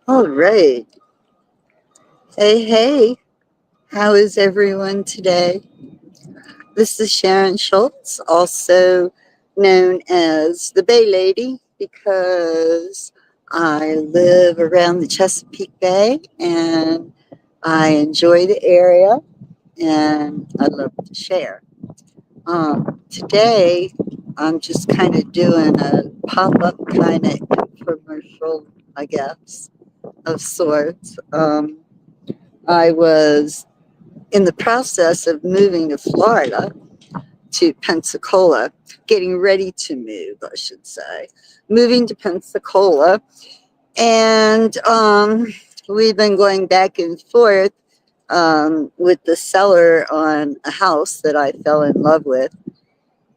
All right. Hey, hey. How is everyone today? This is Sharon Schultz, also known as the Bay Lady, because I live around the Chesapeake Bay and I enjoy the area and I love to share. Today, I'm just kind of doing a pop up kind of infomercial, I guess, of sorts. I was in the process of moving to Florida, to Pensacola, getting ready to move, I should say, moving to Pensacola. And we've been going back and forth with the seller on a house that I fell in love with.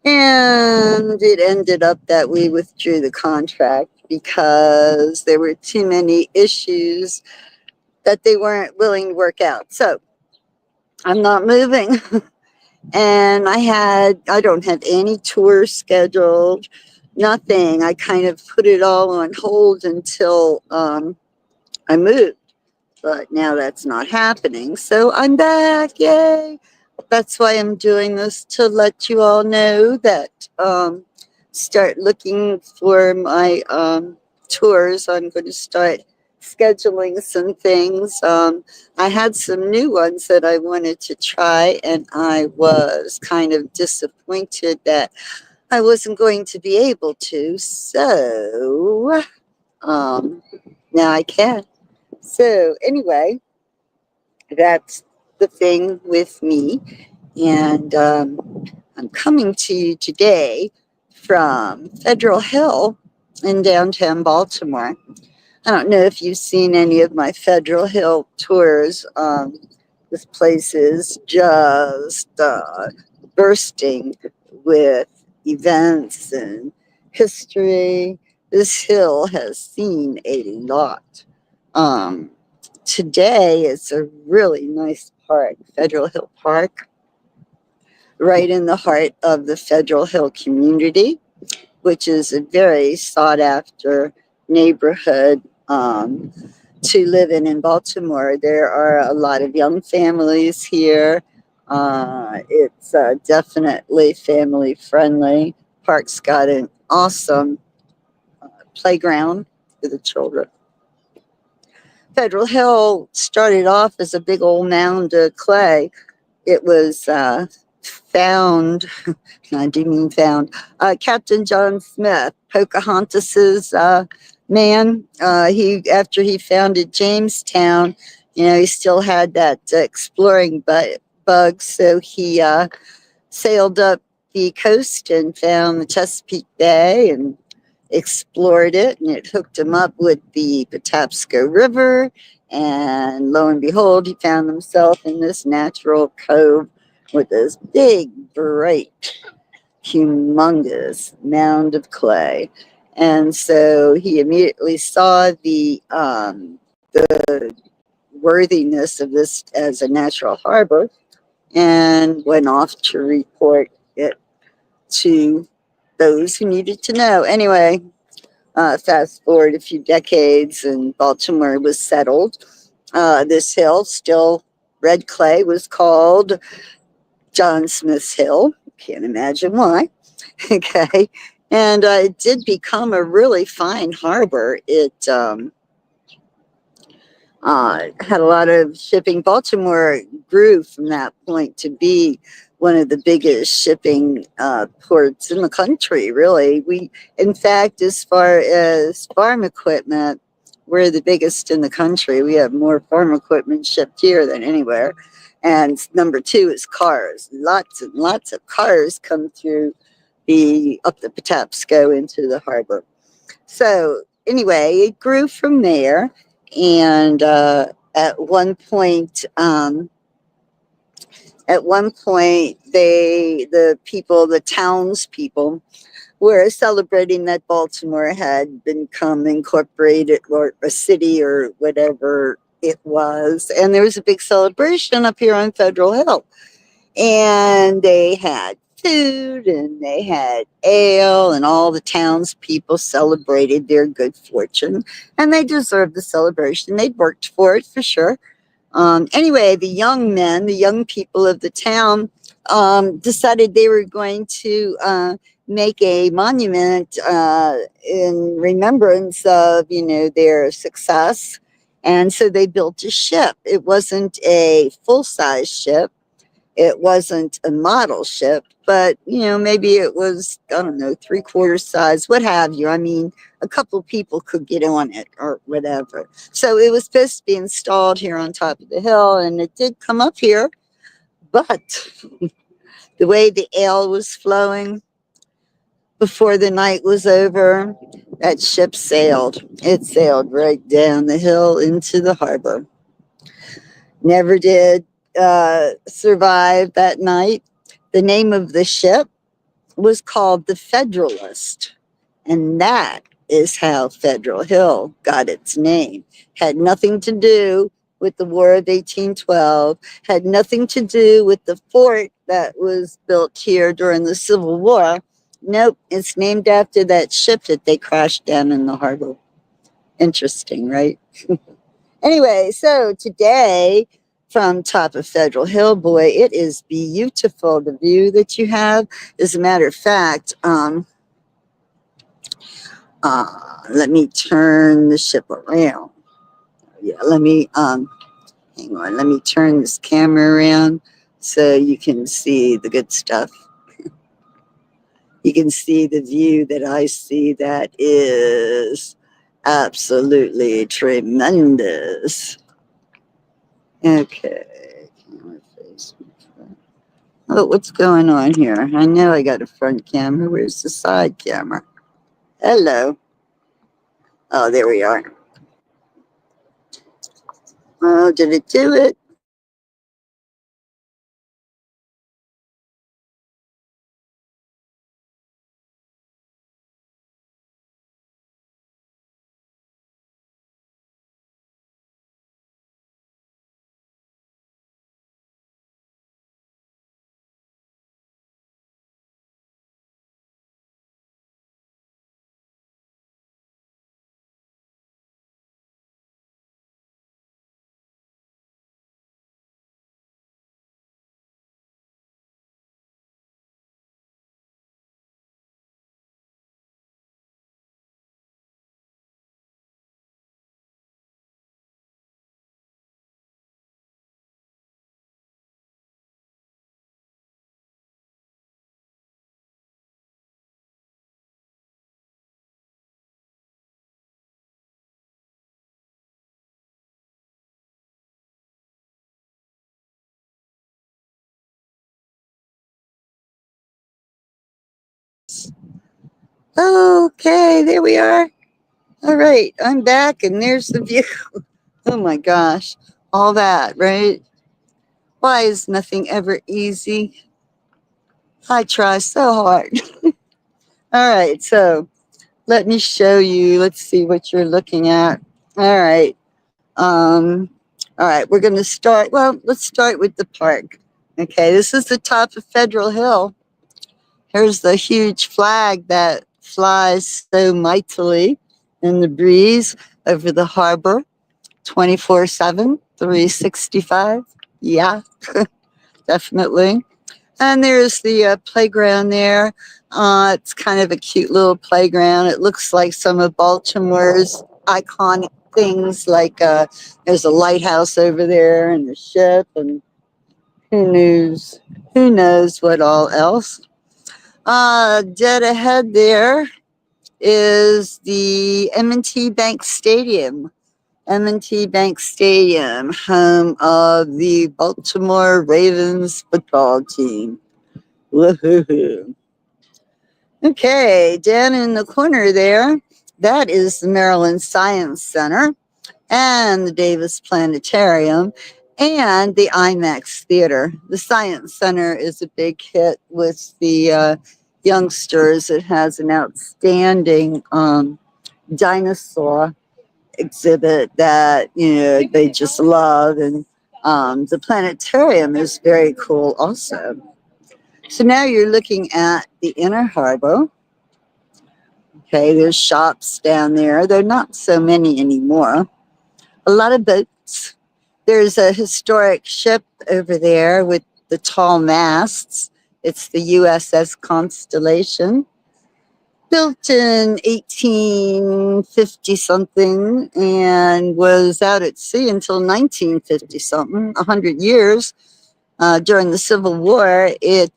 And it ended up that we withdrew the contract because there were too many issues that they weren't willing to work out. So I'm not moving. And I don't have any tours scheduled, nothing. I kind of put it all on hold until I moved. But now that's not happening. So I'm back. Yay. That's why I'm doing this, to let you all know that start looking for my tours. I'm going to start scheduling some things. I had some new ones that I wanted to try, and I was kind of disappointed that I wasn't going to be able to. So now I can. So anyway, that's the thing with me. And I'm coming to you today from Federal Hill in downtown Baltimore. I don't know if you've seen any of my Federal Hill tours. This place is just bursting with events and history. This hill has seen a lot. Um, Today it's a really nice park, Federal Hill Park, right in the heart of the Federal Hill community, which is a very sought after neighborhood to live in Baltimore. There are a lot of young families here. It's definitely family friendly. Park's got an awesome playground for the children. Federal Hill started off as a big old mound of clay. It was found, I do mean found, Captain John Smith, Pocahontas's man. He After he founded Jamestown, he still had that exploring bug, so he sailed up the coast and found the Chesapeake Bay and explored it, and it hooked him up with the Patapsco River. And lo and behold, he found himself in this natural cove with this big, bright, humongous mound of clay. And so he immediately saw the worthiness of this as a natural harbor and went off to report it to those who needed to know. Anyway, fast forward a few decades and Baltimore was settled. This hill, still red clay, was called John Smith's Hill. Can't imagine why. Okay. And it did become a really fine harbor. It had a lot of shipping. Baltimore grew from that point to be one of the biggest shipping ports in the country, really. In fact, as far as farm equipment, we're the biggest in the country. We have more farm equipment shipped here than anywhere. And number two is cars. Lots and lots of cars come through up the Patapsco into the harbor. So anyway, it grew from there. And at one point, the townspeople were celebrating that Baltimore had become incorporated, or a city, or whatever it was. And there was a big celebration up here on Federal Hill. And they had food and they had ale, and all the townspeople celebrated their good fortune, and they deserved the celebration. They'd worked for it for sure. Anyway, the young men, the young people of the town, decided they were going to make a monument in remembrance of, their success. And so they built a ship. It wasn't a full-size ship. It wasn't a model ship, but, maybe it was, I don't know, three-quarter size, what have you. I mean, a couple of people could get on it or whatever. So it was supposed to be installed here on top of the hill, and it did come up here. But the way the ale was flowing before the night was over, that ship sailed. It sailed right down the hill into the harbor. Never did survive that night. The name of the ship was called the Federalist, and that is how Federal Hill got its name. Had nothing to do with the War of 1812, had nothing to do with the fort that was built here during the Civil War. Nope, it's named after that ship that they crashed down in the harbor. Interesting, right? Anyway, so today from top of Federal Hill, boy, it is beautiful, the view that you have. As a matter of fact, let me turn the ship around. Yeah, hang on, let me turn this camera around so you can see the good stuff. You can see the view that I see. That is absolutely tremendous. Okay. Oh, what's going on here? I know I got a front camera. Where's the side camera? Hello. Oh, there we are. Oh, did it do it? Okay, there we are. All right, I'm back, and there's the view. Oh my gosh, all that, right? Why is nothing ever easy? I try so hard. All right, so let me show you. Let's see what you're looking at. All right. Um, all right, we're going to start. Well, let's start with the park. Okay, this is the top of Federal Hill. Here's the huge flag that flies so mightily in the breeze over the harbor 24/7, 365. Yeah, definitely. And there's the playground there. It's kind of a cute little playground. It looks like some of Baltimore's iconic things, like there's a lighthouse over there and the ship, and who knows what all else. Dead ahead there is the M&T Bank Stadium. M&T Bank Stadium, home of the Baltimore Ravens football team. Woohoo! Okay, down in the corner there, that is the Maryland Science Center and the Davis Planetarium and the IMAX Theater. The Science Center is a big hit with the youngsters. It has an outstanding dinosaur exhibit that they just love, and the planetarium is very cool also. So now you're looking at the inner harbor. Okay, there's shops down there. There are not so many anymore. A lot of boats. There's a historic ship over there with the tall masts. It's the USS Constellation, built in 1850 something and was out at sea until 1950 something, 100 years. During the Civil War, it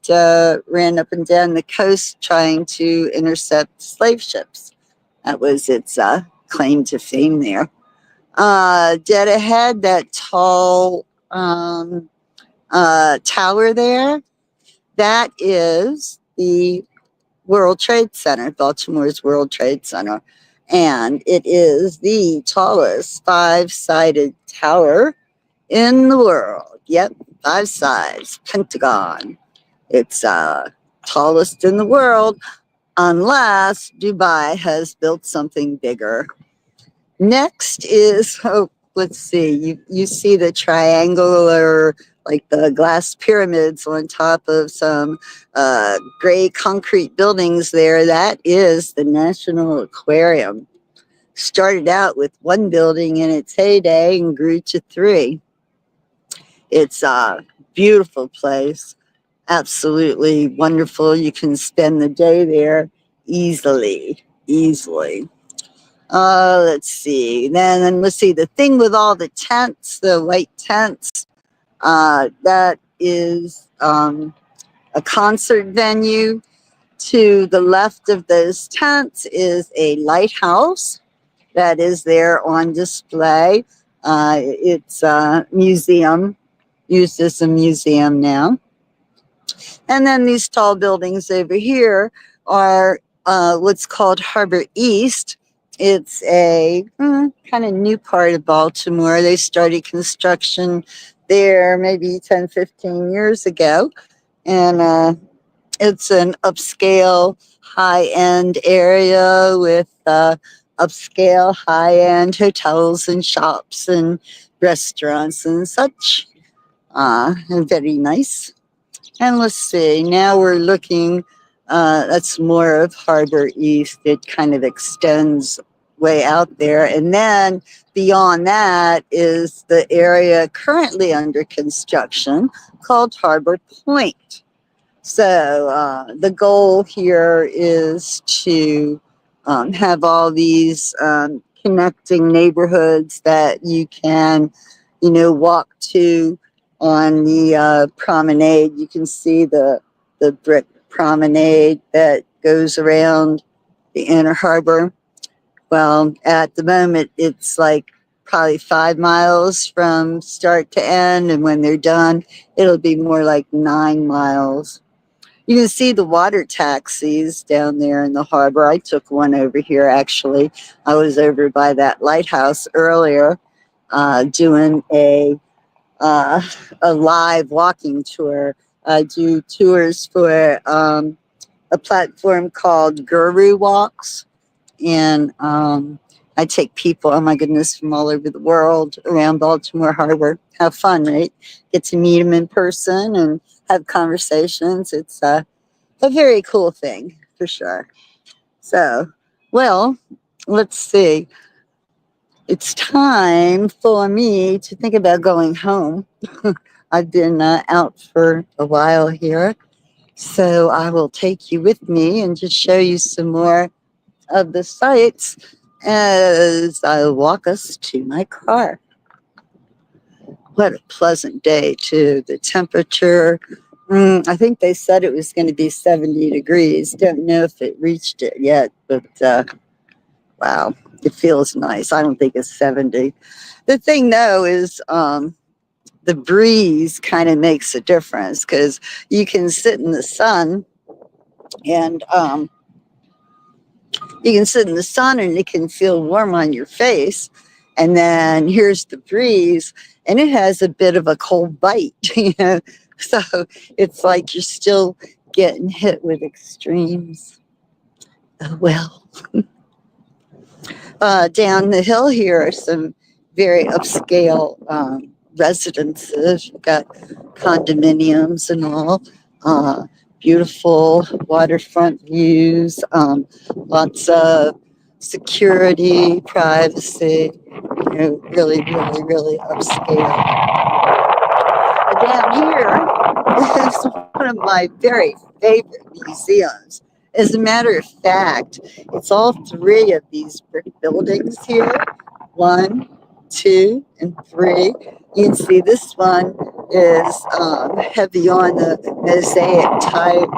ran up and down the coast trying to intercept slave ships. That was its claim to fame there. Dead ahead, that tall tower there, that is the World Trade Center, Baltimore's World Trade Center. And it is the tallest five-sided tower in the world. Yep, five sides, Pentagon. It's tallest in the world, unless Dubai has built something bigger. Next is, oh, let's see, you see the triangular, like the glass pyramids on top of some gray concrete buildings there. That is the National Aquarium. Started out with one building in its heyday and grew to three. It's a beautiful place, absolutely wonderful. You can spend the day there easily. Let's see. Then let's see. The thing with all the tents, the white tents, that is a concert venue. To the left of those tents is a lighthouse that is there on display. It's a museum, used as a museum now. And then these tall buildings over here are what's called Harbor East. It's a kind of new part of Baltimore. They started construction there maybe 10, 15 years ago. And it's an upscale, high-end area with upscale, high-end hotels and shops and restaurants and such. And very nice. And let's see, now we're looking, that's more of Harbor East. It kind of extends way out there. And then beyond that is the area currently under construction called Harbor Point. So the goal here is to have all these connecting neighborhoods that you can, walk to on the promenade. You can see the brick promenade that goes around the inner harbor. Well, at the moment, it's like probably 5 miles from start to end. And when they're done, it'll be more like 9 miles. You can see the water taxis down there in the harbor. I took one over here, actually. I was over by that lighthouse earlier doing a live walking tour. I do tours for a platform called Guru Walks. And I take people, oh my goodness, from all over the world around Baltimore Harbor. Have fun, right? Get to meet them in person and have conversations. It's a very cool thing, for sure. So, well, let's see. It's time for me to think about going home. I've been out for a while here. So I will take you with me and just show you some more of the sights as I walk us to my car. What a pleasant day, too. The temperature, I think they said it was going to be 70 degrees. Don't know if it reached it yet, but wow, it feels nice. I don't think it's 70. The thing, though, is the breeze kind of makes a difference because you can sit in the sun and it can feel warm on your face. And then here's the breeze, and it has a bit of a cold bite, So it's like you're still getting hit with extremes. Oh, well. Down the hill here are some very upscale residences. You've got condominiums and all. beautiful waterfront views, lots of security, privacy, really, really, really upscale. Down here is one of my very favorite museums. As a matter of fact, it's all three of these brick buildings here. One, two, and three. You can see this one is heavy on the mosaic type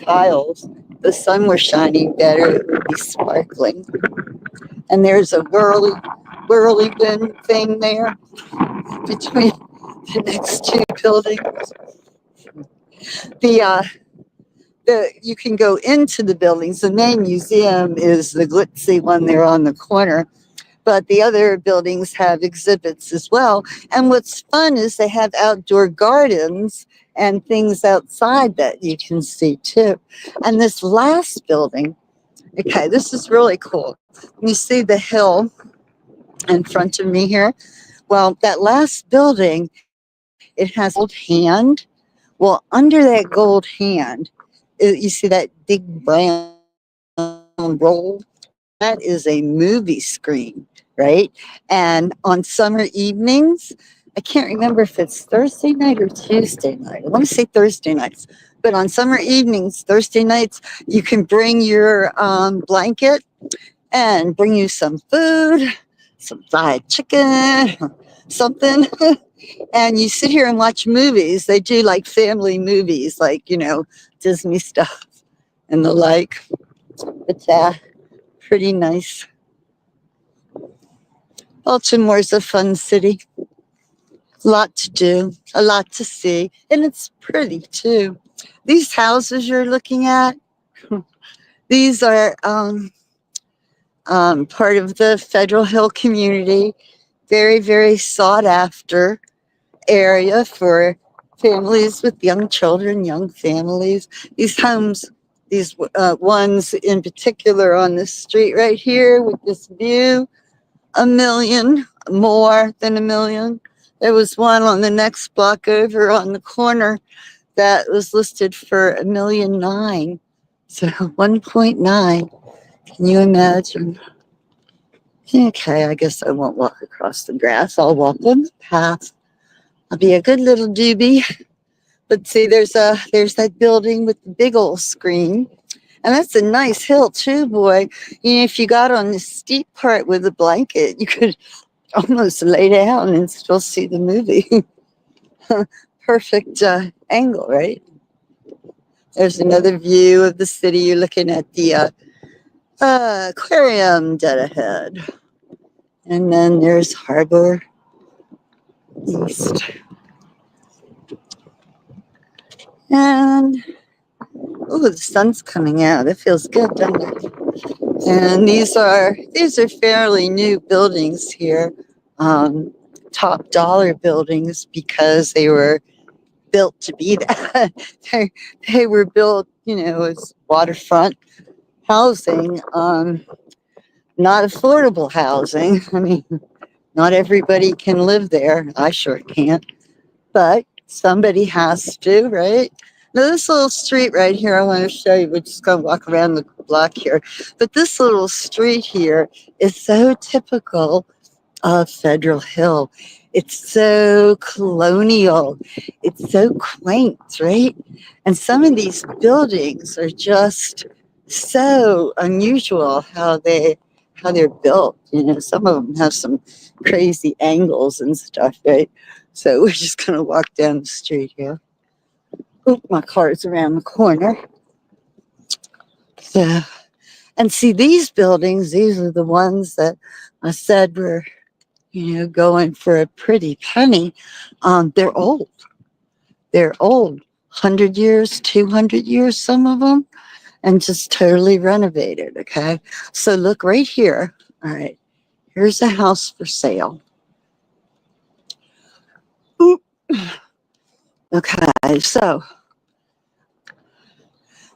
tiles. If the sun were shining better, it would be sparkling. And there's a whirly wind thing there between the next two buildings. The you can go into the buildings. The main museum is the glitzy one there on the corner, but the other buildings have exhibits as well. And what's fun is they have outdoor gardens and things outside that you can see too. And this last building, okay, this is really cool. You see the hill in front of me here? Well, that last building, it has a gold hand. Well, under that gold hand, you see that big brown roll? That is a movie screen, right? And on summer evenings, I can't remember if it's Thursday night or Tuesday night. I want to say Thursday nights. But on summer evenings, Thursday nights, you can bring your blanket and bring you some food, some fried chicken, something. And you sit here and watch movies. They do like family movies, like, Disney stuff and the like. But pretty nice. Baltimore's a fun city. A lot to do, a lot to see, and it's pretty too. These houses you're looking at, these are part of the Federal Hill community. Very, very sought after area for families with young children, young families. These homes, these ones in particular on this street right here with this view, $1 million, more than $1 million. There was one on the next block over on the corner that was listed for $1.9 million. So 1.9. Can you imagine? Okay, I guess I won't walk across the grass. I'll walk on the path. I'll be a good little doobie. But see, there's that building with the big old screen. And that's a nice hill too, boy. If you got on the steep part with a blanket, you could almost lay down and still see the movie. Perfect angle, right? There's another view of the city. You're looking at the aquarium dead ahead. And then there's Harbor East. And, oh, the sun's coming out. It feels good, doesn't it? And these are fairly new buildings here, top dollar buildings because they were built to be that. they were built, as waterfront housing, not affordable housing. I mean, not everybody can live there. I sure can't, but somebody has to, right? Now, this little street right here, I want to show you. We're just going to walk around the block here. But this little street here is so typical of Federal Hill. It's so colonial. It's so quaint, right? And some of these buildings are just so unusual how they're built. Some of them have some crazy angles and stuff, right? So we're just going to walk down the street here. Oop, my car's around the corner. So, and see, these buildings, these are the ones that I said were, going for a pretty penny. They're old. They're old. 100 years, 200 years, some of them, and just totally renovated, okay? So look right here. All right. Here's a house for sale. Oop. Okay, so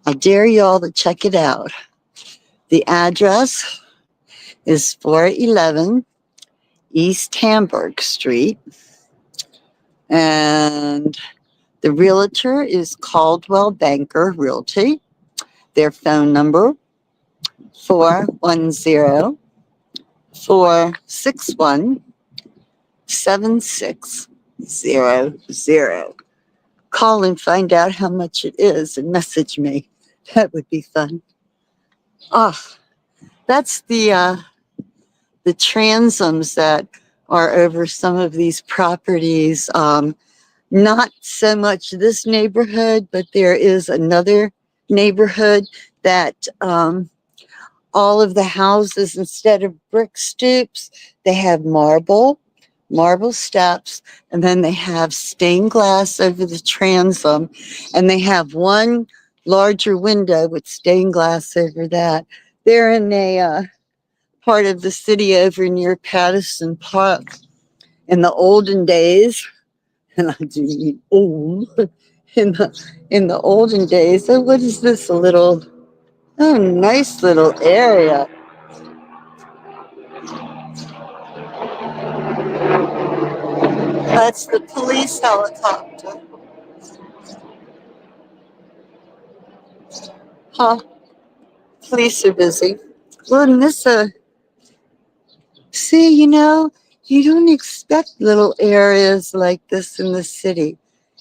I dare y'all to check it out. The address is 411 East Hamburg Street. And The realtor is Caldwell Banker Realty. Their phone number 410-461-7600. Call and find out how much it is and message me. That would be fun. Oh, that's the transoms that are over some of these properties. Not so much this neighborhood, but there is another neighborhood that all of the houses, instead of brick stoops, they have marble steps, and then they have stained glass over the transom, and they have one larger window with stained glass over that. They're in a part of the city over near Patterson Park. In the olden days, and I do mean old, in the olden days. So what is this? A little, oh, nice little area. That's the police helicopter. Huh? Police are busy. Well, in this, see, you don't expect little areas like this in the city.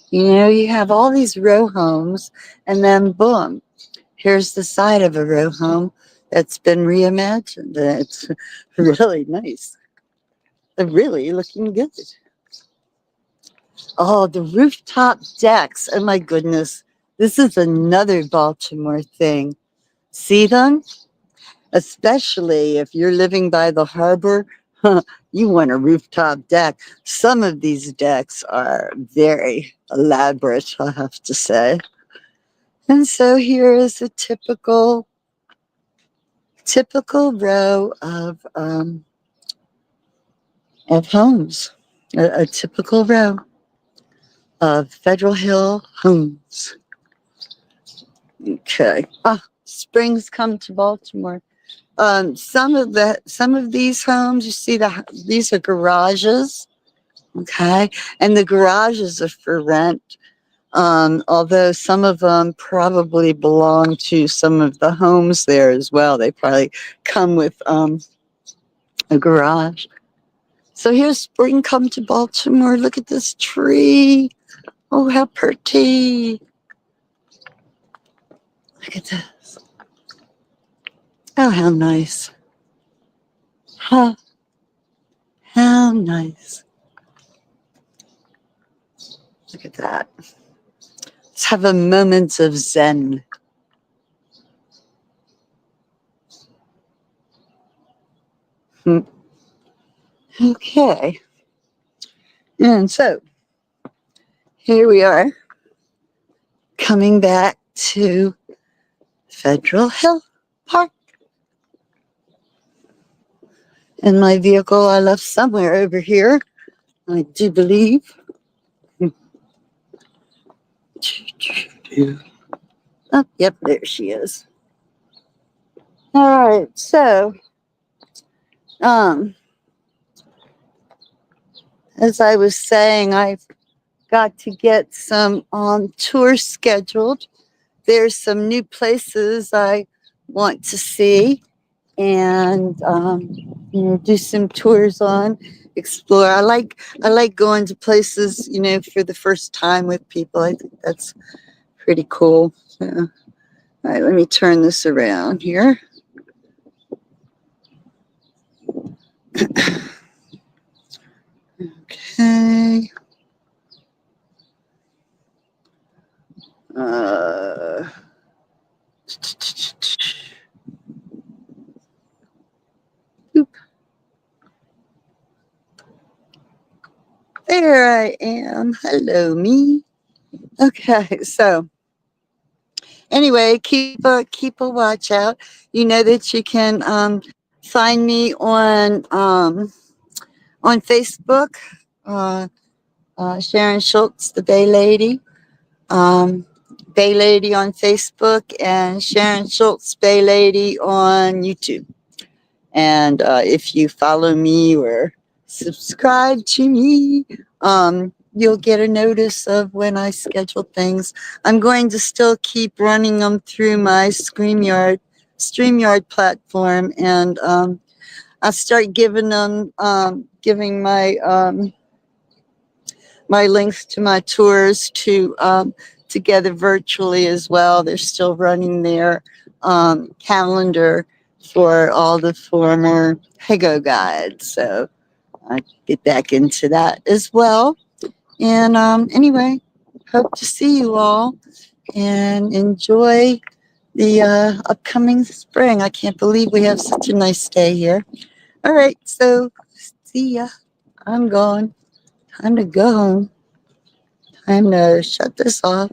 You have all these row homes, and then boom, here's the side of a row home that's been reimagined. It's really nice. They're really looking good. Oh, the rooftop decks. Oh my goodness. This is another Baltimore thing. See them? Especially if you're living by the harbor, you want a rooftop deck. Some of these decks are very elaborate, I have to say. And so here is a typical row of homes. A typical row of Federal Hill homes. Okay. Ah, springs come to Baltimore. Some of these homes, you see these are garages. Okay, and the garages are for rent. Although some of them probably belong to some of the homes there as well. They probably come with a garage. So here's spring come to Baltimore. Look at this tree. Oh, how pretty. Look at this. Oh, how nice. Huh. How nice. Look at that. Let's have a moment of zen. Okay. And so here we are coming back to Federal Hill Park. And my vehicle I left somewhere over here, I do believe. Oh, yep, there she is. All right, so as I was saying, I've got to get some tours scheduled. There's some new places I want to see and do some tours on, explore. I like going to places for the first time with people. I think that's pretty cool. So, all right, let me turn this around here. Okay. There I am. Hello, me. Okay, so anyway, keep a watch out. You know that you can find me on Facebook, Sharon Schultz, the Bay Lady. Bay Lady on Facebook and Sharon Schultz Bay Lady on YouTube. And if you follow me or subscribe to me, you'll get a notice of when I schedule things. I'm going to still keep running them through my StreamYard platform, and I'll start giving my links to my tours together virtually as well. They're still running their calendar for all the former Hego guides, so I get back into that as well. And anyway, hope to see you all and enjoy the upcoming spring. I can't believe we have such a nice day here. All right, so see ya. I'm gone. Time to go home. Time to shut this off.